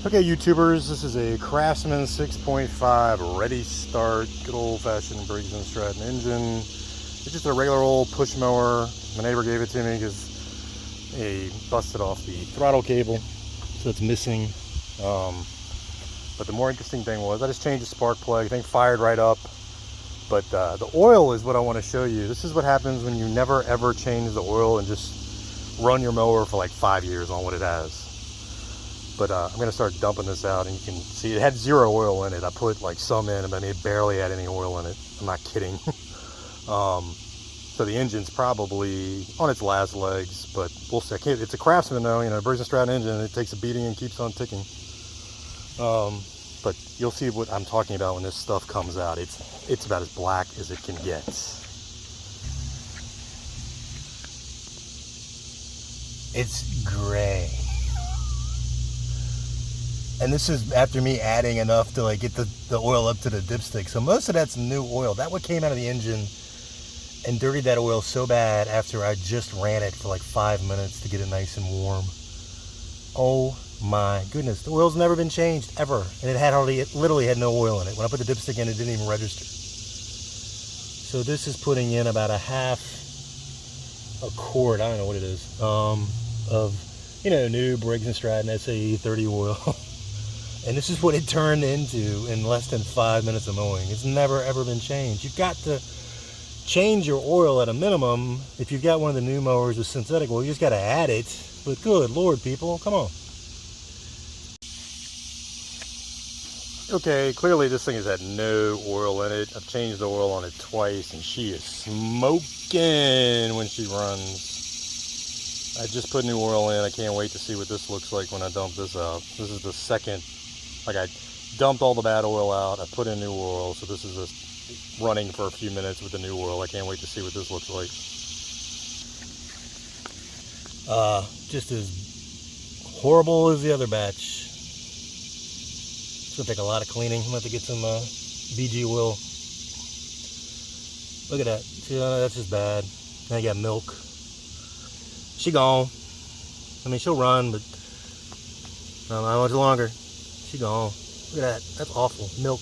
Okay, YouTubers, this is a Craftsman 6.5 ready start, good old-fashioned Briggs & Stratton engine. It's just a regular old push mower. My neighbor gave it to me because he busted off the throttle cable, so it's missing. But the more interesting thing was I just changed the spark plug. Thing fired right up. But the oil is what I want to show you. This is what happens when you never ever change the oil and just run your mower for like 5 years on what it has. But I'm going to start dumping this out, and you can see it had 0 oil in it. I put like some in, but it barely had any oil in it. I'm not kidding. So the engine's probably on its last legs, but we'll see. It's a Craftsman though, you know, Briggs & Stratton engine. It takes a beating and keeps on ticking. But you'll see what I'm talking about when this stuff comes out. It's about as black as it can get. It's gray. And this is after me adding enough to like get the oil up to the dipstick. So most of that's new oil. That what came out of the engine and dirtied that oil so bad after I just ran it for like 5 minutes to get it nice and warm. Oh my goodness. The oil's never been changed ever. And it literally had no oil in it. When I put the dipstick in, it didn't even register. So this is putting in about a quart, I don't know what it is, of, you know, new Briggs & Stratton SAE 30 oil. And this is what it turned into in less than 5 minutes of mowing. It's never ever been changed. You've got to change your oil at a minimum. If you've got one of the new mowers with synthetic oil, you just got to add it. But good Lord, people, come on. Okay, clearly this thing has had no oil in it. I've changed the oil on it twice, and she is smoking when she runs. I just put new oil in. I can't wait to see what this looks like when I dump this out. This is the second. Like, I dumped all the bad oil out, I put in new oil, so this is just running for a few minutes with the new oil. I can't wait to see what this looks like. Just as horrible as the other batch. It's gonna take a lot of cleaning. I'm gonna have to get some BG oil. Look at that. See, that's just bad. Now you got milk. She gone. I mean, she'll run, but not much longer. She gone. Look at that. That's awful. Milk.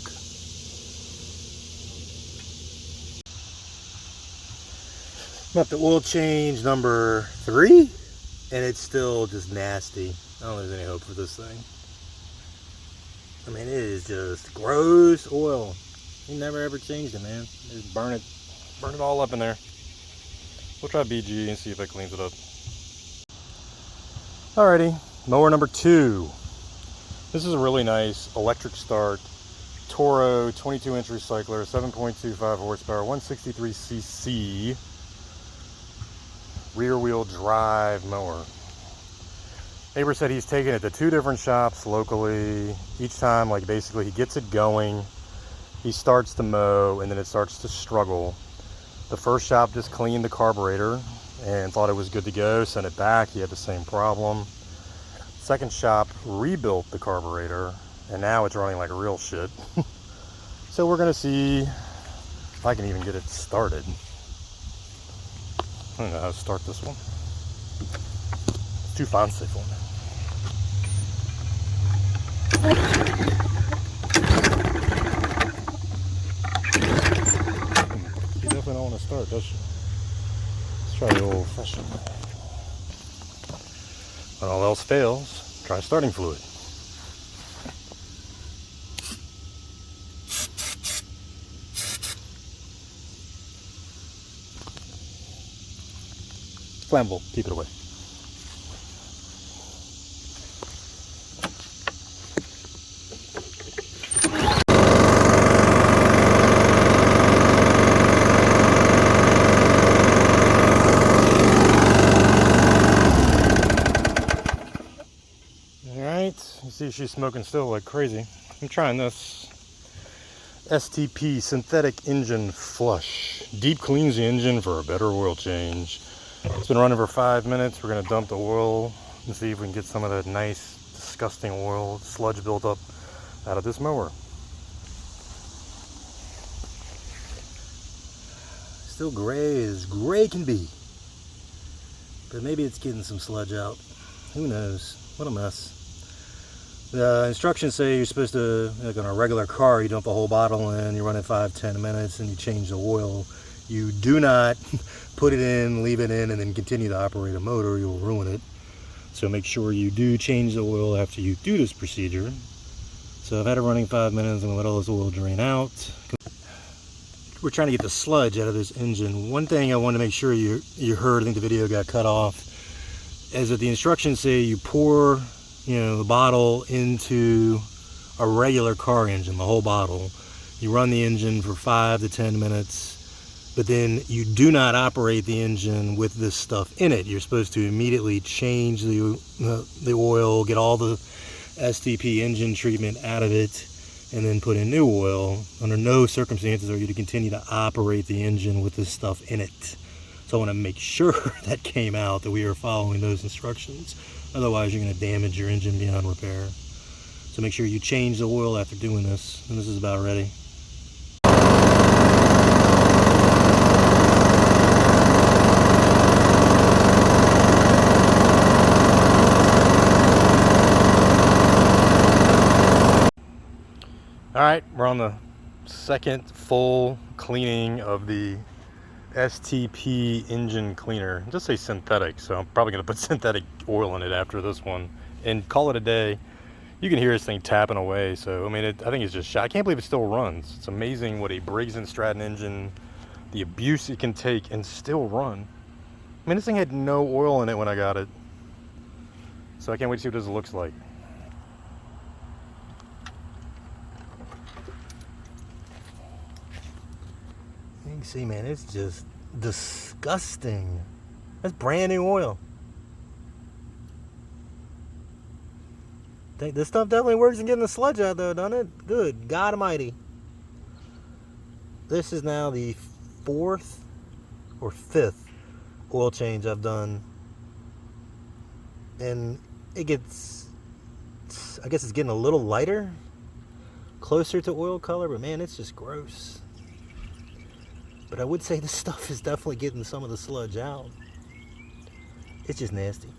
I'm up to oil change number 3, and it's still just nasty. I don't think there's any hope for this thing. I mean, it is just gross oil. You never ever changed it, man. Just burn it all up in there. We'll try BG and see if it cleans it up. Alrighty, mower number 2. This is a really nice electric start Toro 22-inch recycler, 7.25 horsepower, 163cc rear wheel drive mower. Neighbor said he's taken it to 2 different shops locally. Each time, like, basically he gets it going, he starts to mow, and then it starts to struggle. The first shop just cleaned the carburetor and thought it was good to go, sent it back, he had the same problem. Second shop rebuilt the carburetor, and now it's running like real shit. So we're gonna see if I can even get it started. I don't know how to start this one. It's too fancy for me. She definitely don't want to start, does she? Let's try the old-fashioned. When all else fails, try starting fluid. Flammable, keep it away. You see she's smoking still like crazy. I'm trying this STP synthetic engine flush. Deep cleans the engine for a better oil change. It's been running for 5 minutes. We're gonna dump the oil and see if we can get some of that nice, disgusting oil sludge built up out of this mower. Still gray as gray can be. But maybe it's getting some sludge out. Who knows? What a mess. The instructions say you're supposed to, like on a regular car, you dump a whole bottle in, you run it 5-10 minutes, and you change the oil. You do not put it in, leave it in, and then continue to operate a motor. You'll ruin it. So make sure you do change the oil after you do this procedure. So I've had it running 5 minutes. I'm gonna let all this oil drain out. We're trying to get the sludge out of this engine. One thing I wanted to make sure you heard, I think the video got cut off, is that the instructions say you pour, the bottle into a regular car engine, the whole bottle. You run the engine for 5 to 10 minutes, but then you do not operate the engine with this stuff in it. You're supposed to immediately change the oil, get all the STP engine treatment out of it, and then put in new oil. Under no circumstances are you to continue to operate the engine with this stuff in it. So I want to make sure that came out, that we are following those instructions. Otherwise, you're going to damage your engine beyond repair. So make sure you change the oil after doing this. And this is about ready. All right, we're on the second full cleaning of the STP engine cleaner. It does say synthetic, so I'm probably gonna put synthetic oil in it after this one and call it a day. You can hear this thing tapping away, so I mean, I think it's just shot. I can't believe it still runs. It's amazing what a Briggs & Stratton engine, the abuse it can take and still run. I mean, this thing had no oil in it when I got it, so I can't wait to see what this looks like. You can see, man, it's just disgusting. That's brand new oil. This stuff definitely works in getting the sludge out, though, doesn't it? Good God Almighty. This is now the 4th or 5th oil change I've done, and it gets, I guess it's getting a little lighter, closer to oil color, but man, it's just gross. But I would say this stuff is definitely getting some of the sludge out. It's just nasty.